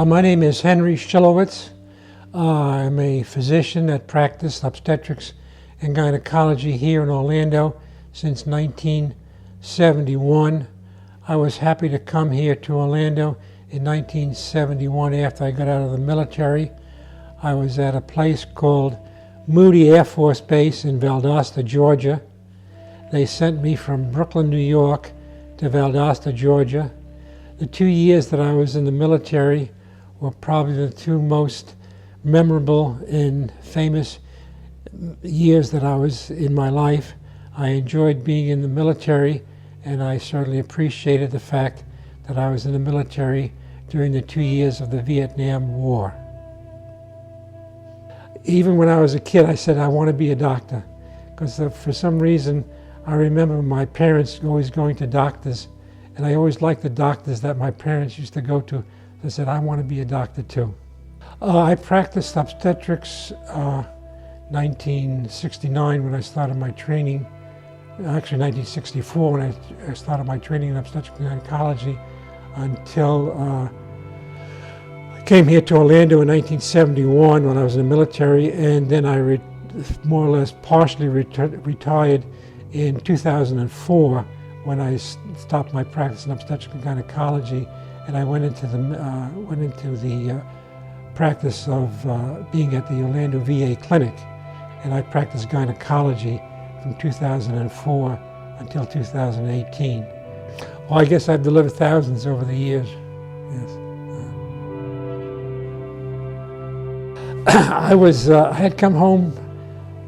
My name is Henry Shilowitz. I'm a physician that practiced obstetrics and gynecology here in Orlando since 1971. I was happy to come here to Orlando in 1971 after I got out of the military. I was at a place called Moody Air Force Base in Valdosta, Georgia. They sent me from Brooklyn, New York to Valdosta, Georgia. The 2 years that I was in the military were probably the two most memorable and famous years that I was in my life. I enjoyed being in the military, and I certainly appreciated the fact that I was in the military during the 2 years of the Vietnam War. Even when I was a kid, I said I want to be a doctor, because for some reason I remember my parents always going to doctors, and I always liked the doctors that my parents used to go to. I said, I want to be a doctor too. I practiced obstetrics 1969 when I started my training. Actually 1964 when I started my training in obstetrics and gynecology until I came here to Orlando in 1971 when I was in the military, and then I more or less partially retired in 2004 when I stopped my practice in obstetrics and gynecology, and I went into the practice of being at the Orlando VA clinic, and I practiced gynecology from 2004 until 2018. Well, I guess I've delivered thousands over the years. Yes. I had come home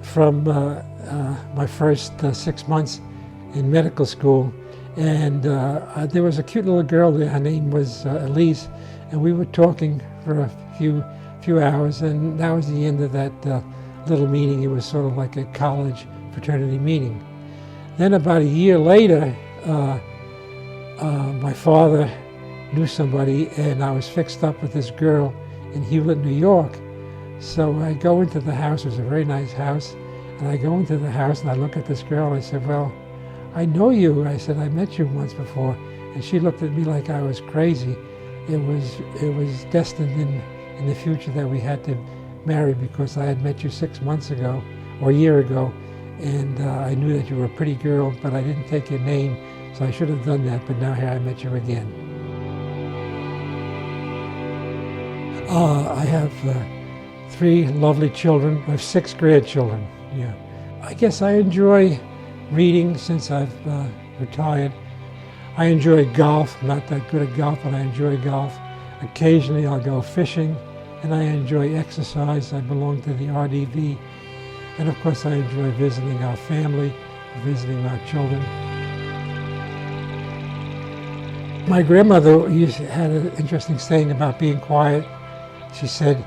from my first 6 months in medical school, and there was a cute little girl there. Her name was Elise, and we were talking for a few hours, and that was the end of that little meeting. It was sort of like a college fraternity meeting. Then about a year later, my father knew somebody, and I was fixed up with this girl in Hewlett, New York. So I go into the house. It was a very nice house, and I go into the house and I look at this girl. I said, well, I know you. I said, I met you once before. And she looked at me like I was crazy. It was destined in the future that we had to marry, because I had met you 6 months ago, or a year ago, and I knew that you were a pretty girl, but I didn't take your name, so I should have done that, but now here I met you again. I have 3 lovely children. I have 6 grandchildren. Yeah, I guess I enjoy reading since I've retired. I enjoy golf. I'm not that good at golf, but I enjoy golf. Occasionally I'll go fishing, and I enjoy exercise. I belong to the RDV. And of course I enjoy visiting our family, visiting our children. My grandmother had an interesting saying about being quiet. She said,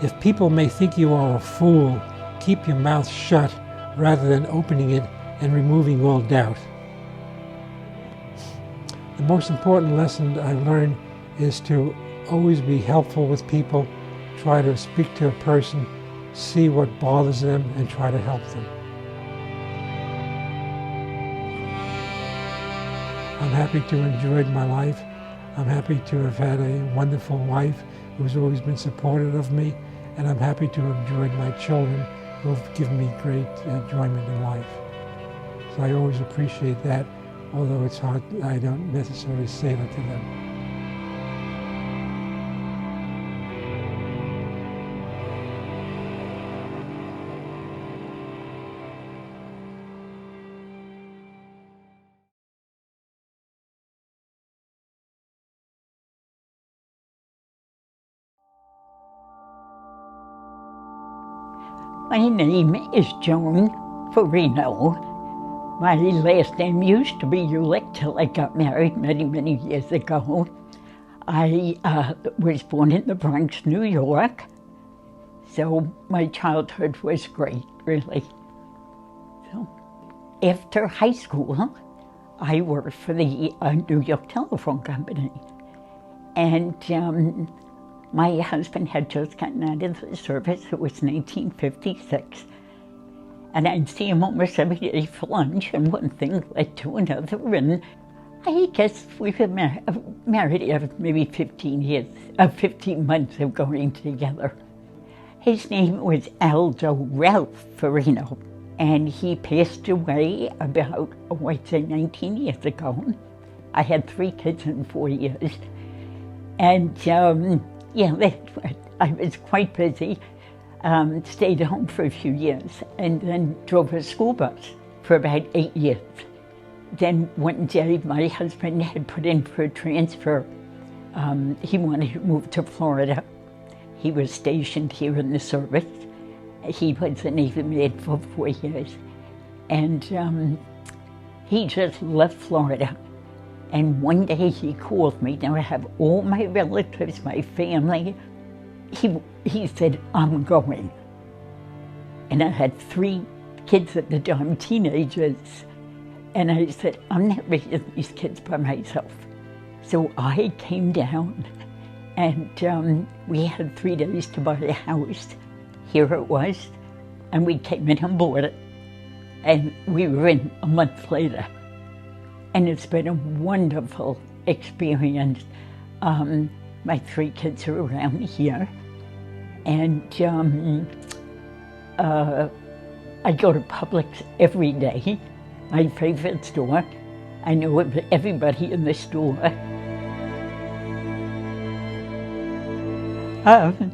if people may think you are a fool, keep your mouth shut rather than opening it and removing all doubt. The most important lesson I've learned is to always be helpful with people, try to speak to a person, see what bothers them, and try to help them. I'm happy to have enjoyed my life. I'm happy to have had a wonderful wife who's always been supportive of me, and I'm happy to have enjoyed my children who have given me great enjoyment in life. So I always appreciate that, although it's hard, I don't necessarily say that to them. My name is Joan Farino. My last name used to be Ulick till I got married many years ago. I was born in the Bronx, New York, so my childhood was great, really. So, after high school, I worked for the New York Telephone Company, and my husband had just gotten out of the service. It was 1956. And I'd see him almost every day for lunch, and one thing led to another. And I guess we were married after maybe 15 months of going together. His name was Aldo Ralph Farino, and he passed away about, I'd say 19 years ago. I had 3 kids in 4 years. And yeah, I was quite busy. Stayed home for a few years and then drove a school bus for about 8 years. Then one day my husband had put in for a transfer. He wanted to move to Florida. He was stationed here in the service. He was a Navy man for 4 years. And he just left Florida. And one day he called me. Now I have all my relatives, my family. He said, I'm going. And I had 3 kids at the time, teenagers. And I said, I'm not raising these kids by myself. So I came down and we had 3 days to buy a house. Here it was. And we came in and bought it. And we were in a month later. And it's been a wonderful experience. My 3 kids are around here. And I go to Publix every day, my favorite store. I know everybody in the store.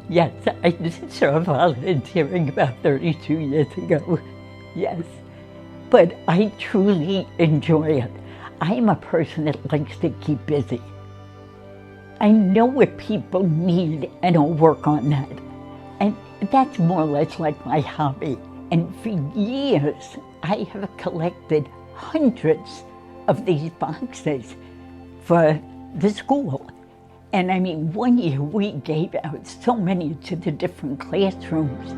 Yes, I started volunteering about 32 years ago, yes. But I truly enjoy it. I'm a person that likes to keep busy. I know what people need and I'll work on that. And that's more or less like my hobby. And for years, I have collected hundreds of these boxes for the school. And I mean, one year we gave out so many to the different classrooms.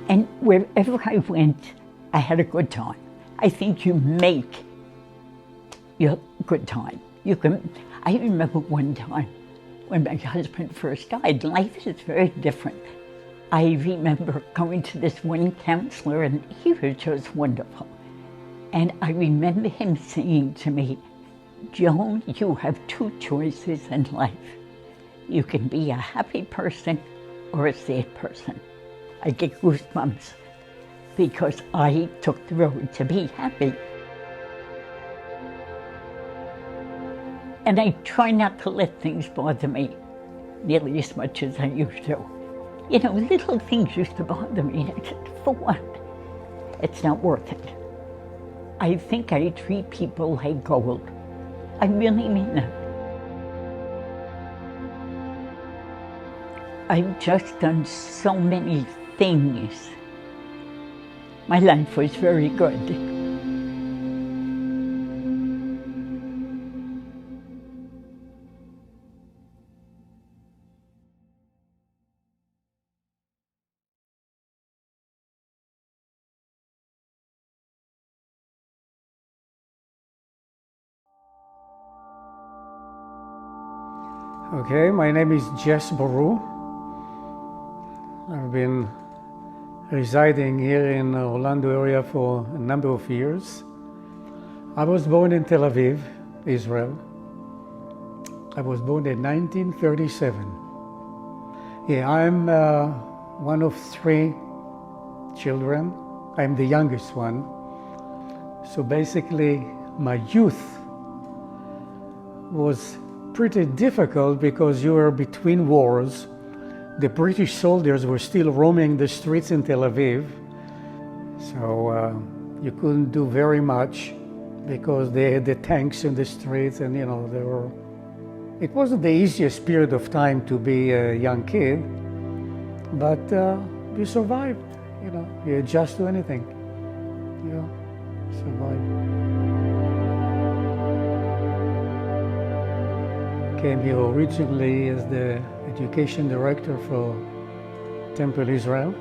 And wherever I went, I had a good time. I think you make your good time. I remember one time when my husband first died, life is very different. I remember going to this one counselor and he was just wonderful. And I remember him saying to me, Joan, you have 2 choices in life. You can be a happy person or a sad person. I get goosebumps because I took the road to be happy. And I try not to let things bother me nearly as much as I used to. You know, little things used to bother me. I said, for what? It's not worth it. I think I treat people like gold. I really mean that. I've just done so many things. My life was very good. Okay, my name is Jess Boru. I've been residing here in the Orlando area for a number of years. I was born in Tel Aviv, Israel. I was born in 1937. Yeah, I'm one of 3 children. I'm the youngest one. So basically, my youth was pretty difficult because you were between wars. The British soldiers were still roaming the streets in Tel Aviv. So you couldn't do very much because they had the tanks in the streets and, you know, it wasn't the easiest period of time to be a young kid, but you survived, you know, you adjust to anything, you know, survive. Came here originally as the education director for Temple Israel,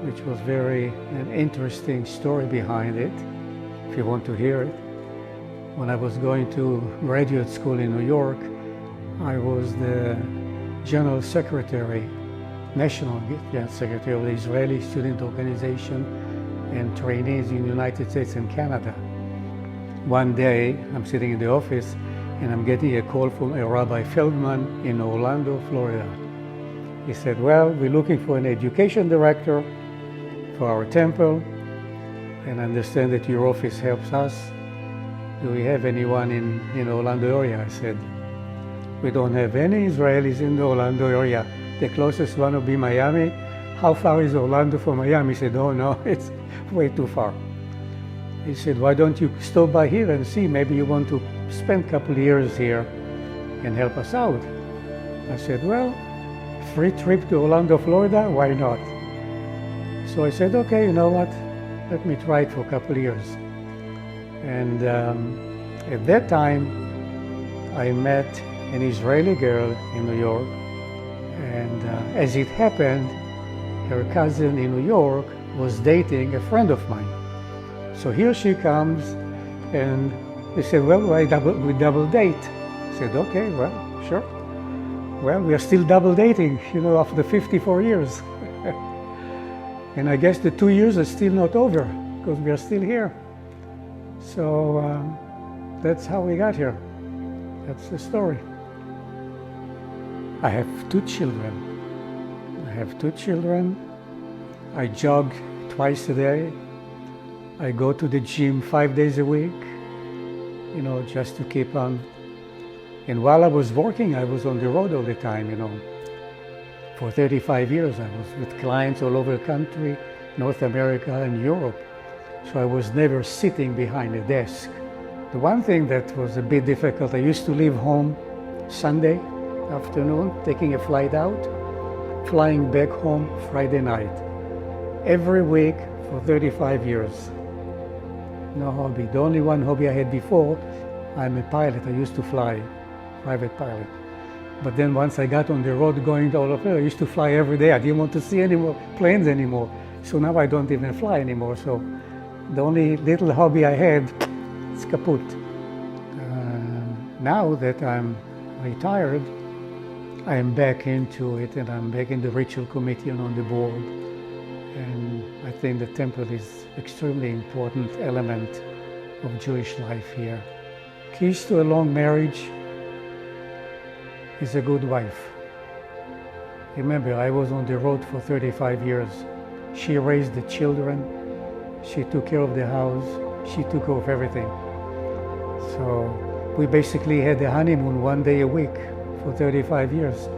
which was an interesting story behind it, if you want to hear it. When I was going to graduate school in New York, I was the general secretary, national secretary of the Israeli Student Organization and trainees in the United States and Canada. One day, I'm sitting in the office and I'm getting a call from a Rabbi Feldman in Orlando, Florida. He said, well, we're looking for an education director for our temple, and I understand that your office helps us. Do we have anyone in Orlando area? I said, we don't have any Israelis in the Orlando area. The closest one will be Miami. How far is Orlando from Miami? He said, oh no, it's way too far. He said, why don't you stop by here and see, maybe you want to spend a couple of years here and help us out. I said, well, free trip to Orlando, Florida, why not? So I said, okay, you know what, let me try it for a couple of years. And at that time, I met an Israeli girl in New York, and as it happened, her cousin in New York was dating a friend of mine. So here she comes, and they said, well, we double date. I said, okay, well, sure. Well, we are still double dating, you know, after 54 years. And I guess the 2 years are still not over, because we are still here. So that's how we got here. That's the story. I have 2 children. I jog twice a day. I go to the gym 5 days a week, you know, just to keep on. And while I was working, I was on the road all the time, you know. For 35 years, I was with clients all over the country, North America and Europe. So I was never sitting behind a desk. The one thing that was a bit difficult, I used to leave home Sunday afternoon, taking a flight out, flying back home Friday night. Every week for 35 years. No hobby. The only one hobby I had before, I'm a pilot. I used to fly, private pilot. But then once I got on the road going all over, I used to fly every day. I didn't want to see any more planes anymore. So now I don't even fly anymore. So the only little hobby I had, it's kaput. Now that I'm retired, I am back into it, and I'm back in the ritual committee and on the board. And I think the temple is extremely important element of Jewish life here. Keys to a long marriage is a good wife. Remember, I was on the road for 35 years. She raised the children, she took care of the house, she took care of everything. So we basically had a honeymoon 1 day a week for 35 years.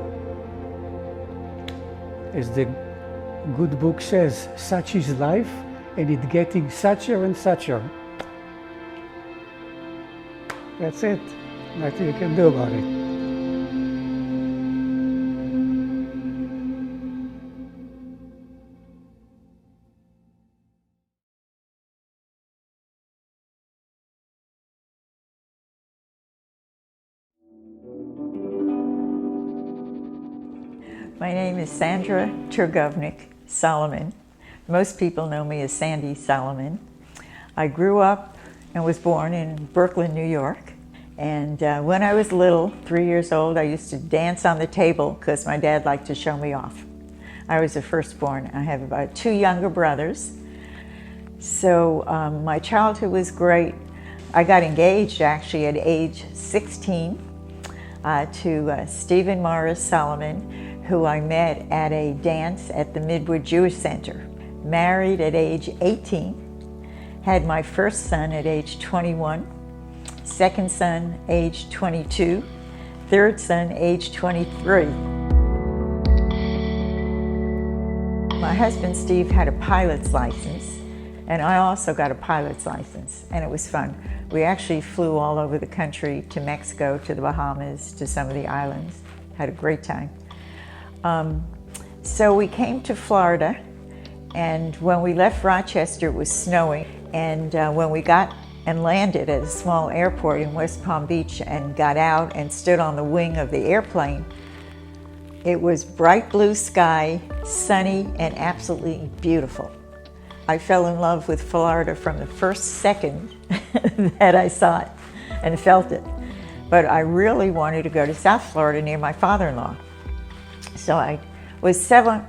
As the good book says, such is life, and it's getting sucher and sucher. That's it. Nothing you can do about it. My name is Sandra Turgovnik Solomon. Most people know me as Sandy Solomon. I grew up and was born in Brooklyn, New York. And when I was little, 3 years old, I used to dance on the table because my dad liked to show me off. I was the firstborn. I have about 2 younger brothers. So my childhood was great. I got engaged actually at age 16 to Stephen Morris Solomon, who I met at a dance at the Midwood Jewish Center. Married at age 18, had my first son at age 21, second son age 22, third son age 23. My husband Steve had a pilot's license, and I also got a pilot's license, and it was fun. We actually flew all over the country, to Mexico, to the Bahamas, to some of the islands. Had a great time. So we came to Florida, and when we left Rochester, it was snowing. And when we got and landed at a small airport in West Palm Beach and got out and stood on the wing of the airplane, it was bright blue sky, sunny, and absolutely beautiful. I fell in love with Florida from the first second that I saw it and felt it. But I really wanted to go to South Florida near my father-in-law. So I was seven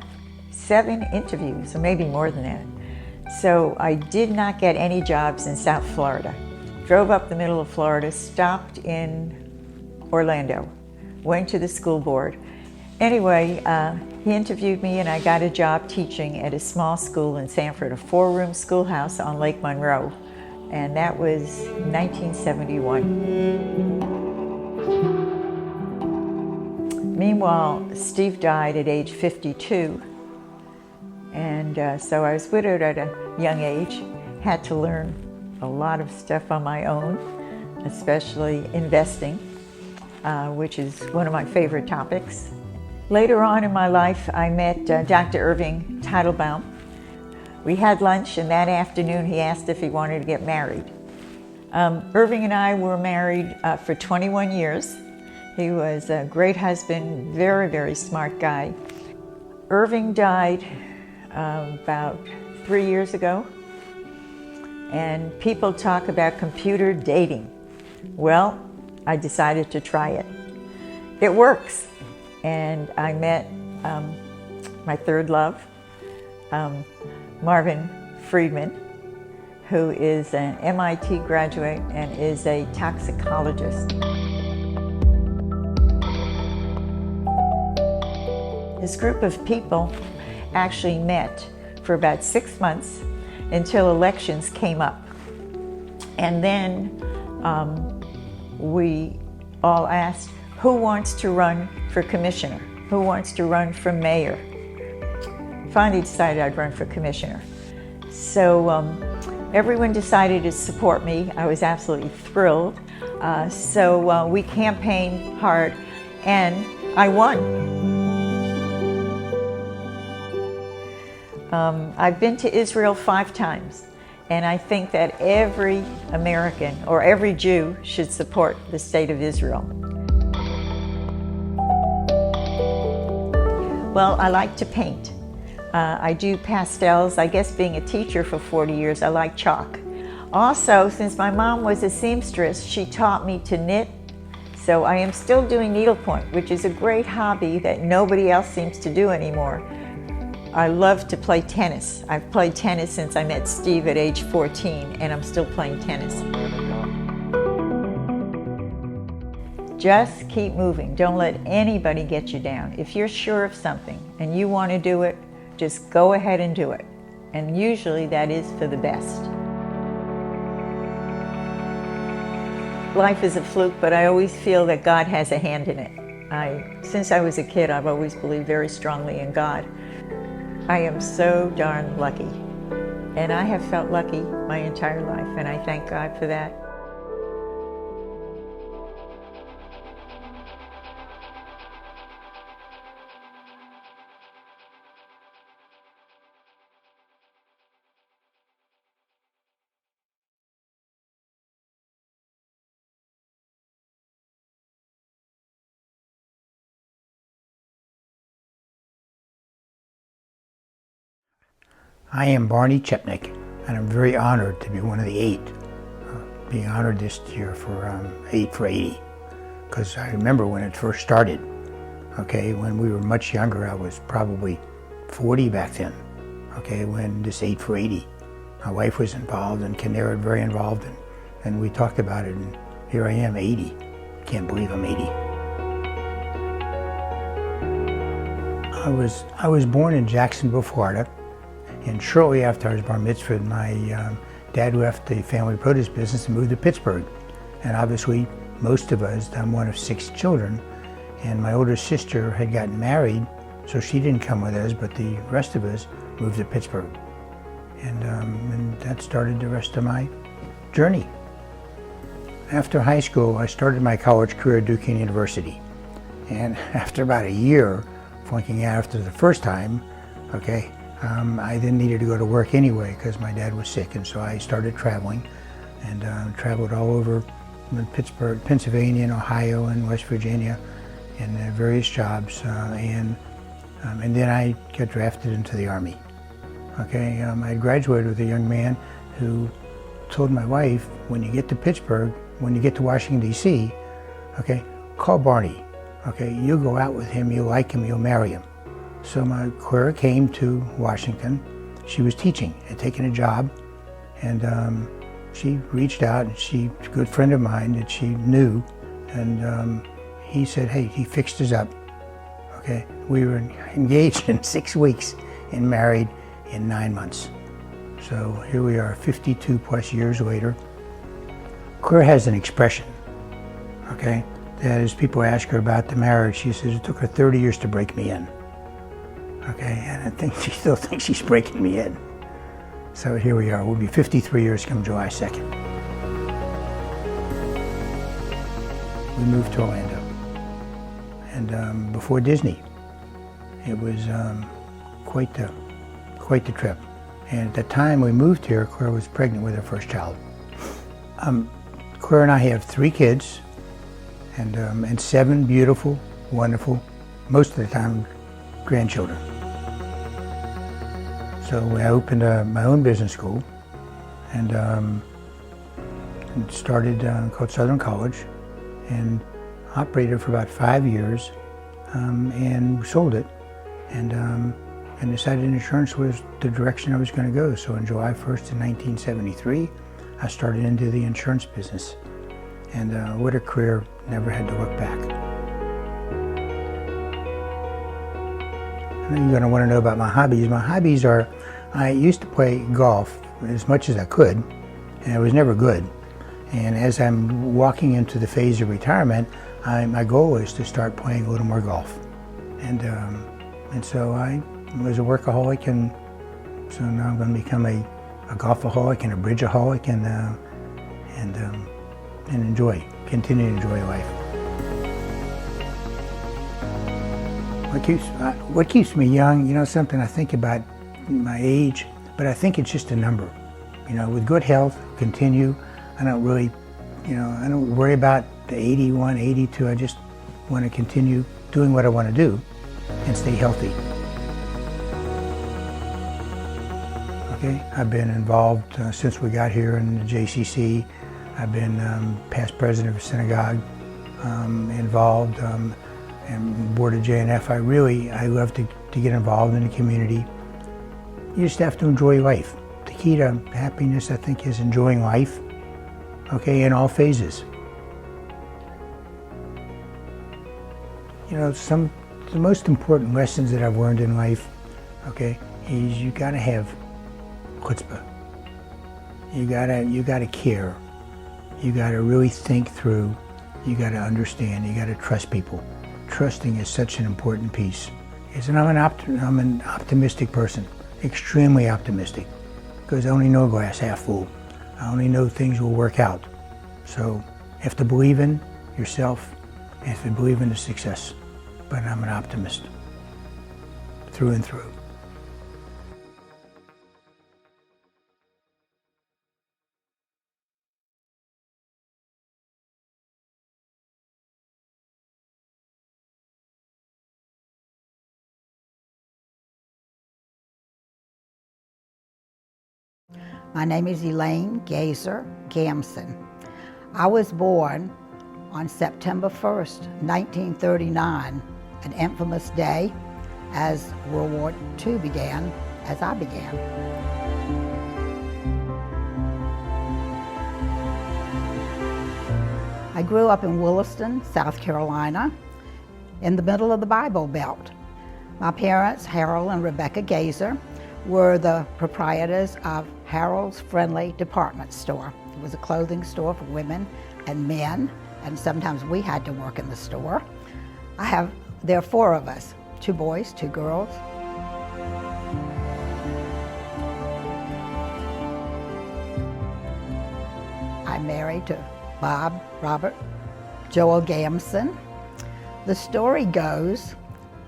interviews, or maybe more than that, So I did not get any jobs in South Florida. Drove up the middle of Florida, stopped in Orlando, went to the school board. Anyway, he interviewed me and I got a job teaching at a small school in Sanford, a 4-room schoolhouse on Lake Monroe. And that was 1971. Meanwhile, Steve died at age 52. And so I was widowed at a young age, had to learn a lot of stuff on my own, especially investing, which is one of my favorite topics. Later on in my life, I met Dr. Irving Teitelbaum. We had lunch, and that afternoon he asked if he wanted to get married. Irving and I were married for 21 years. He was a great husband, very, very smart guy. Irving died about 3 years ago, and people talk about computer dating. Well, I decided to try it. It works. And I met my third love, Marvin Friedman, who is an MIT graduate and is a toxicologist. This group of people actually met for about 6 months until elections came up. And then we all asked, who wants to run for commissioner? Who wants to run for mayor? Finally decided I'd run for commissioner. So everyone decided to support me. I was absolutely thrilled. So we campaigned hard and I won. I've been to Israel 5 times, and I think that every American or every Jew should support the state of Israel. Well, I like to paint. I do pastels. I guess being a teacher for 40 years, I like chalk. Also, since my mom was a seamstress, she taught me to knit. So I am still doing needlepoint, which is a great hobby that nobody else seems to do anymore. I love to play tennis. I've played tennis since I met Steve at age 14, and I'm still playing tennis. Just keep moving. Don't let anybody get you down. If you're sure of something and you want to do it, just go ahead and do it. And usually that is for the best. Life is a fluke, but I always feel that God has a hand in it. Since I was a kid, I've always believed very strongly in God. I am so darn lucky, and I have felt lucky my entire life, and I thank God for that. I am Barney Chepnick, and I'm very honored to be one of the 8, being honored this year for 8 for 80, because I remember when it first started, okay, when we were much younger. I was probably 40 back then, okay, when this 8 for 80. My wife was involved and Kinera very involved, and we talked about it, and here I am, 80. Can't believe I'm 80. I was born in Jacksonville, Florida. And shortly after I was bar mitzvahed, my dad left the family produce business and moved to Pittsburgh. And obviously, most of us, I'm one of 6 children, and my older sister had gotten married, so she didn't come with us, but the rest of us moved to Pittsburgh. And that started the rest of my journey. After high school, I started my college career at Duquesne University. And after about a year, flunking out after the first time, okay, I then needed to go to work anyway because my dad was sick, and so I started traveling and traveled all over Pittsburgh, Pennsylvania, and Ohio, and West Virginia in various jobs, and then I got drafted into the Army. Okay, I graduated with a young man who told my wife, when you get to Pittsburgh, when you get to Washington, D.C., okay, call Barney. Okay, you'll go out with him, you'll like him, you'll marry him. So my Clara came to Washington. she was teaching, had taken a job, and she reached out, and she's a good friend of mine that she knew, and he said, hey, he fixed us up, okay? We were engaged in 6 weeks and married in 9 months. So here we are 52 plus years later. Claire has an expression, okay, that as people ask her about the marriage, she says, it took her 30 years to break me in. Okay, and I think she still thinks she's breaking me in. So here we are. We'll be 53 years come July 2nd. We moved to Orlando. And before Disney, it was quite the trip. And at the time we moved here, Claire was pregnant with her first child. Claire and I have 3 kids and 7 beautiful, wonderful, most of the time, grandchildren. So I opened my own business school and started called Southern College and operated for about 5 years and sold it and decided insurance was the direction I was going to go. So on July 1st in 1973, I started into the insurance business. And what a career, never had to look back. I know you're going to want to know about my hobbies. My hobbies are, I used to play golf as much as I could, and I was never good. And as I'm walking into the phase of retirement, my goal is to start playing a little more golf. And so I was a workaholic, and so now I'm going to become a golfaholic and a bridgeaholic and continue to enjoy life. What keeps me young, you know, something I think about my age, but I think it's just a number. You know, with good health, continue. I don't really, you know, I don't worry about the 81, 82. I just want to continue doing what I want to do and stay healthy. Okay, I've been involved since we got here in the JCC. I've been past president of a synagogue, involved in board of JNF. I love to get involved in the community. You just have to enjoy life. The key to happiness, I think, is enjoying life, okay, in all phases. You know, the most important lessons that I've learned in life, okay, is you gotta have chutzpah. You gotta care. You gotta really think through. You gotta understand. You gotta trust people. Trusting is such an important piece. And I'm an optimistic person, extremely optimistic, because I only know glass half full. I only know things will work out. So you have to believe in yourself, and you have to believe in the success. But I'm an optimist, through and through. My name is Elaine Gazer Gamson. I was born on September 1st, 1939, an infamous day as World War II began, as I began. I grew up in Williston, South Carolina, in the middle of the Bible Belt. My parents, Harold and Rebecca Gazer, were the proprietors of Harold's Friendly Department Store. It was a clothing store for women and men, and sometimes we had to work in the store. There are 4 of us, 2 boys, 2 girls. I'm married to Bob Robert Joel Gamson. The story goes,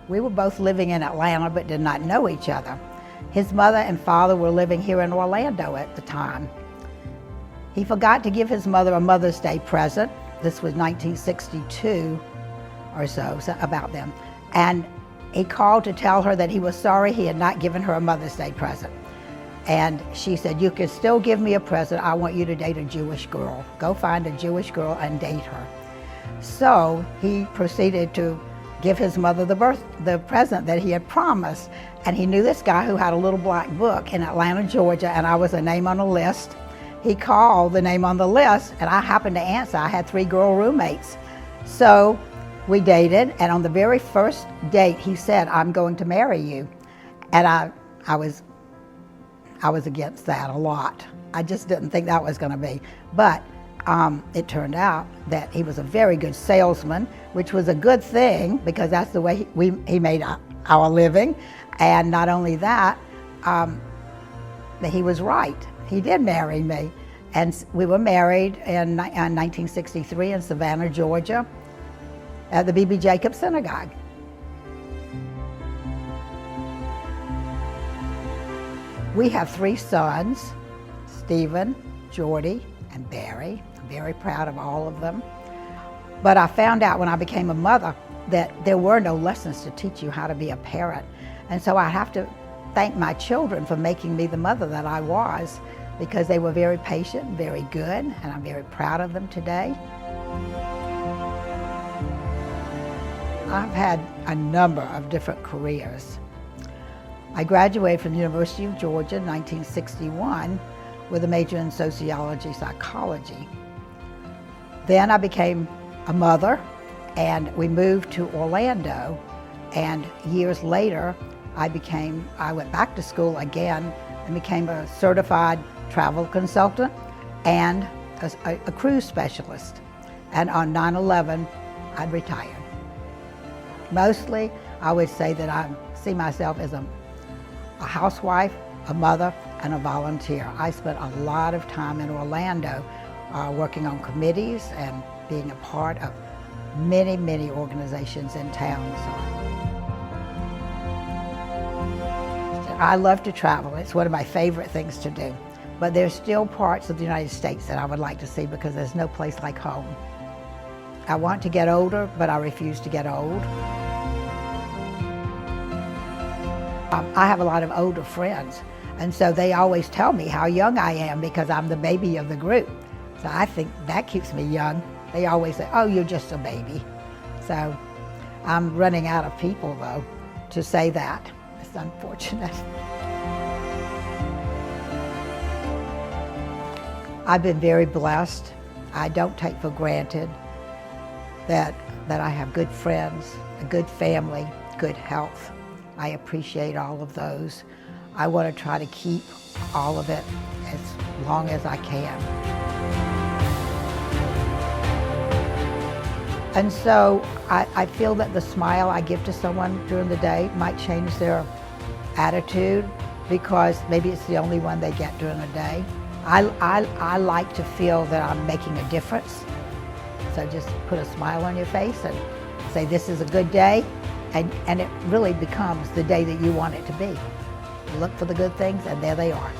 we were both living in Atlanta but did not know each other. His mother and father were living here in Orlando at the time. He forgot to give his mother a Mother's Day present. This was 1962 or so about them. And he called to tell her that he was sorry he had not given her a Mother's Day present. And she said, you can still give me a present. I want you to date a Jewish girl. Go find a Jewish girl and date her. So he proceeded to give his mother the present that he had promised. And he knew this guy who had a little black book in Atlanta, Georgia, and I was a name on a list. He called the name on the list, and I happened to answer. I had 3 girl roommates. So we dated, and on the very first date, he said, "I'm going to marry you." And I was against that a lot. I just didn't think that was going to be. But it turned out that he was a very good salesman, which was a good thing because that's the way he made our living. And not only that, he was right. He did marry me. And we were married in 1963 in Savannah, Georgia, at the B.B. Jacobs Synagogue. We have 3 sons, Stephen, Jordy, and Barry. I'm very proud of all of them. But I found out when I became a mother that there were no lessons to teach you how to be a parent. And so I have to thank my children for making me the mother that I was, because they were very patient, very good, and I'm very proud of them today. I've had a number of different careers. I graduated from the University of Georgia in 1961 with a major in sociology, psychology. Then I became a mother, and we moved to Orlando, and years later I went back to school again and became a certified travel consultant and a cruise specialist. And on 9/11, I retired. Mostly, I would say that I see myself as a housewife, a mother, and a volunteer. I spent a lot of time in Orlando working on committees and being a part of many, many organizations in town. So I love to travel. It's one of my favorite things to do. But there's still parts of the United States that I would like to see because there's no place like home. I want to get older, but I refuse to get old. I have a lot of older friends, and so they always tell me how young I am because I'm the baby of the group. So I think that keeps me young. They always say, "Oh, you're just a baby." So I'm running out of people, though, to say that. It's unfortunate. I've been very blessed. I don't take for granted that I have good friends, a good family, good health. I appreciate all of those. I want to try to keep all of it as long as I can. And so I feel that the smile I give to someone during the day might change their attitude because maybe it's the only one they get during the day. I like to feel that I'm making a difference. So just put a smile on your face and say, "This is a good day," and it really becomes the day that you want it to be. You look for the good things, and there they are.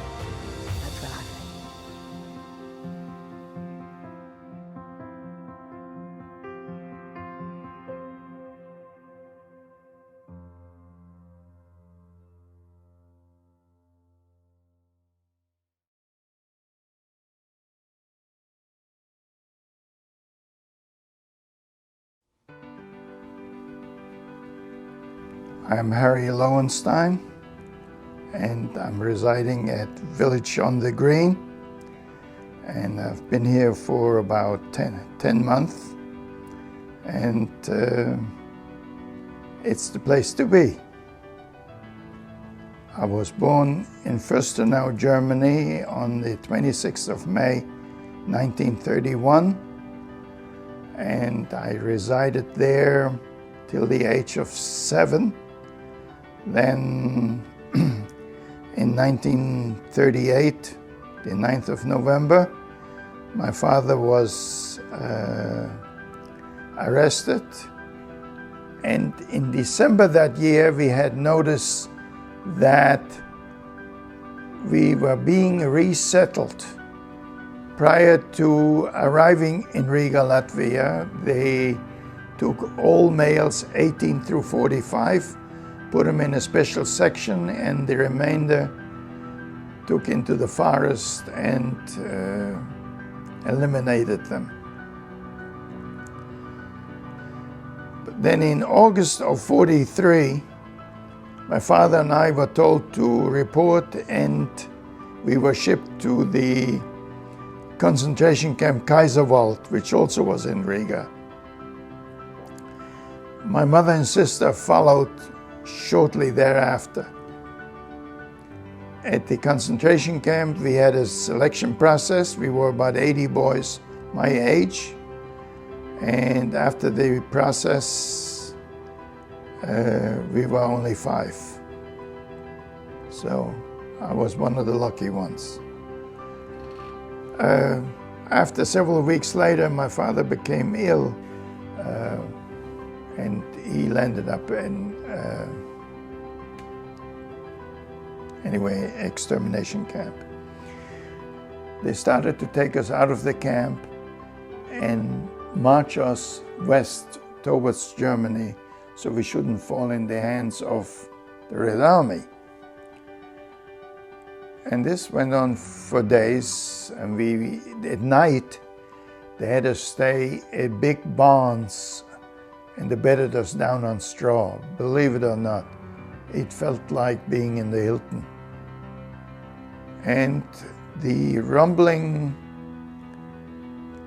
That's what I think. I'm Harry Lowenstein, and I'm residing at Village on the Green, and I've been here for about 10 months, and it's the place to be. I was born in Fürstenau, Germany on the 26th of May, 1931, and I resided there till the age of 7. Then in 1938, the 9th of November, my father was arrested. And in December that year, we had noticed that we were being resettled. Prior to arriving in Riga, Latvia, they took all males 18 through 45, put them in a special section, and the remainder took into the forest and eliminated them. But Then in August of 43, my father and I were told to report, and we were shipped to the concentration camp Kaiserwald, which also was in Riga. My mother and sister followed shortly thereafter. At the concentration camp, we had a selection process. We were about 80 boys my age. And after the process, we were only 5. So I was one of the lucky ones. After several weeks later, my father became ill, and he landed up in extermination camp. They started to take us out of the camp and march us west towards Germany so we shouldn't fall in the hands of the Red Army. And this went on for days, and at night they had us stay at big barns, and they bedded us down on straw. Believe it or not, it felt like being in the Hilton. And the rumbling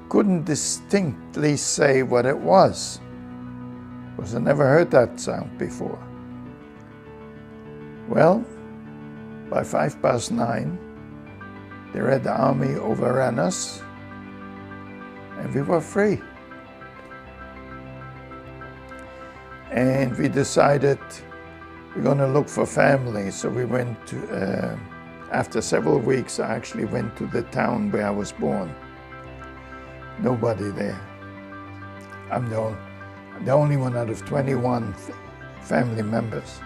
couldn't distinctly say what it was, because I never heard that sound before. Well, by 9:05, the Red Army overran us, and we were free. And we decided we're going to look for family, so we went to, after several weeks, I actually went to the town where I was born. Nobody there. I'm the only one out of 21 family members.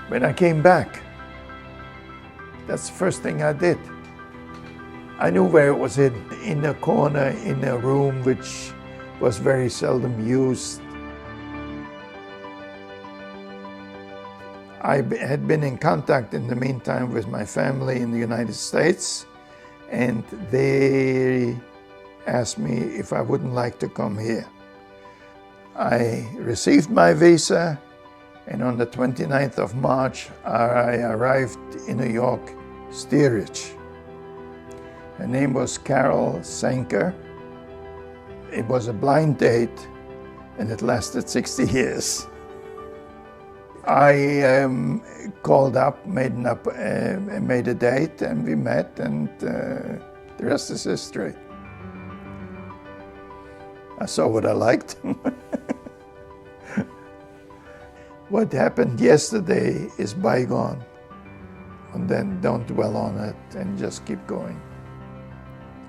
When I came back, that's the first thing I did. I knew where it was in a corner, in a room which was very seldom used. I had been in contact in the meantime with my family in the United States, and they asked me if I wouldn't like to come here. I received my visa, and on the 29th of March, I arrived in New York, steerage. Her name was Carol Sanker. It was a blind date, and it lasted 60 years. I called up, made a date, and we met, and the rest is history. I saw what I liked. What happened yesterday is bygone, and then don't dwell on it and just keep going.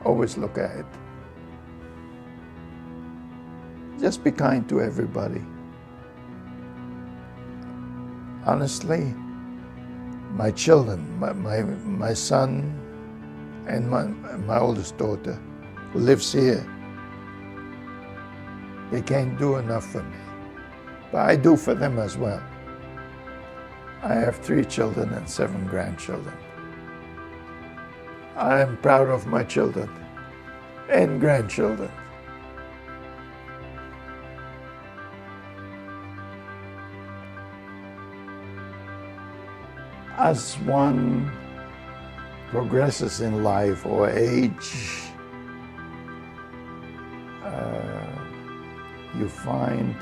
Always look ahead. Just be kind to everybody. Honestly, my children, my son and my oldest daughter, who lives here, they can't do enough for me, but I do for them as well. I have 3 children and 7 grandchildren. I am proud of my children and grandchildren. As one progresses in life or age, you find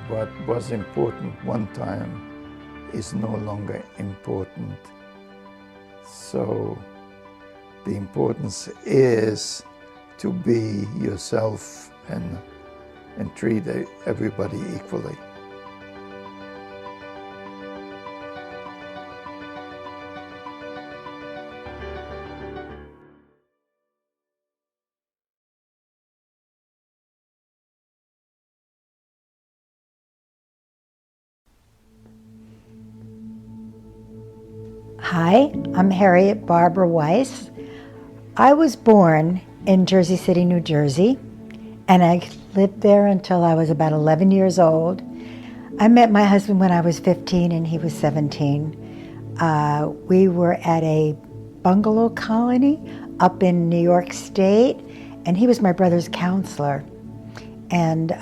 what was important one time is no longer important. So the importance is to be yourself and treat everybody equally. Hi, I'm Harriet Barbara Weiss. I was born in Jersey City, New Jersey, and I lived there until I was about 11 years old. I met my husband when I was 15 and he was 17. We were at a bungalow colony up in New York State, and he was my brother's counselor. And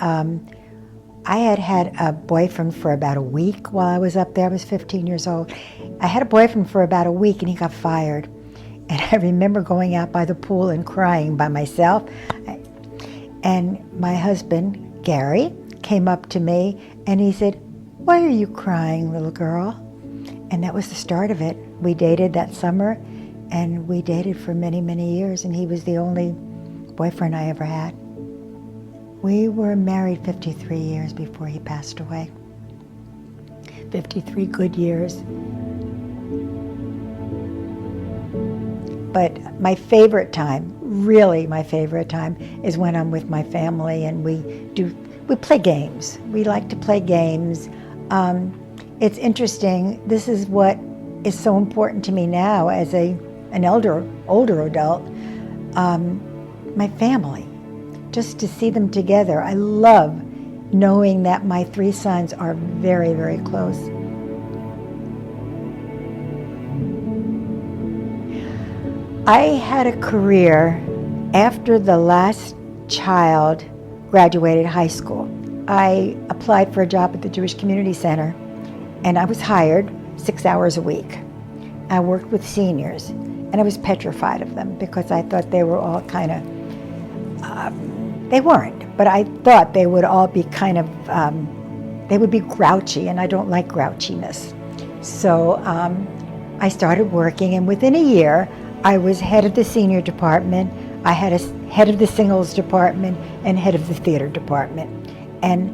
I had had a boyfriend for about a week while I was up there. I was 15 years old. I had a boyfriend for about a week and he got fired. And I remember going out by the pool and crying by myself. And my husband, Gary, came up to me and he said, "Why are you crying, little girl?" And that was the start of it. We dated that summer and we dated for many, many years, and he was the only boyfriend I ever had. We were married 53 years before he passed away. 53 good years. But my favorite time, really my favorite time, is when I'm with my family and we play games. We like to play games. It's interesting. This is what is so important to me now as an older adult. My family, just to see them together. I love knowing that my 3 sons are very, very close. I had a career after the last child graduated high school. I applied for a job at the Jewish Community Center, and I was hired 6 hours a week. I worked with seniors, and I was petrified of them because I thought they were all kind of, they weren't, but I thought they would all be kind of, they would be grouchy, and I don't like grouchiness. So I started working, and within a year, I was head of the senior department. I had a head of the singles department and head of the theater department. And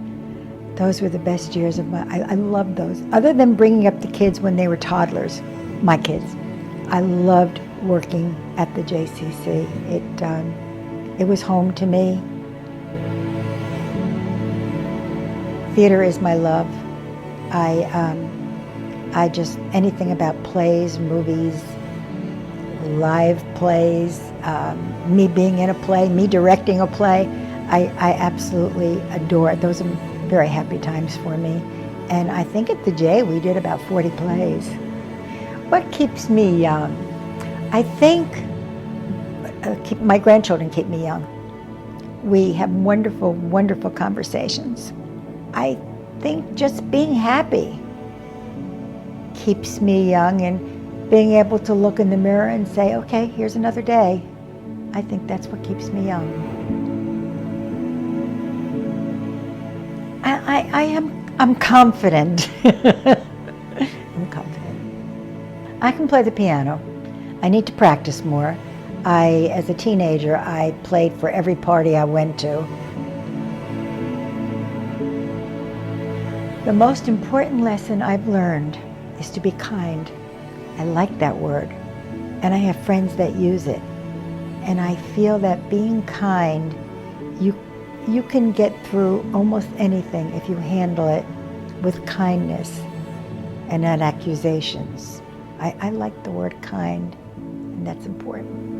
those were the best years of I loved those. Other than bringing up the kids when they were toddlers, my kids, I loved working at the JCC. It was home to me. Theater is my love. I just, anything about plays, movies, live plays, me being in a play, me directing a play, I absolutely adore it. Those are very happy times for me. And I think at the J we did about 40 plays. What keeps me young? I think my grandchildren keep me young. We have wonderful, wonderful conversations. I think just being happy keeps me young, and being able to look in the mirror and say, okay, here's another day. I think that's what keeps me young. I'm confident. I'm confident. I can play the piano. I need to practice more. As a teenager, I played for every party I went to. The most important lesson I've learned is to be kind. I like that word, and I have friends that use it. And I feel that being kind, you can get through almost anything if you handle it with kindness and not accusations. I like the word kind, and that's important.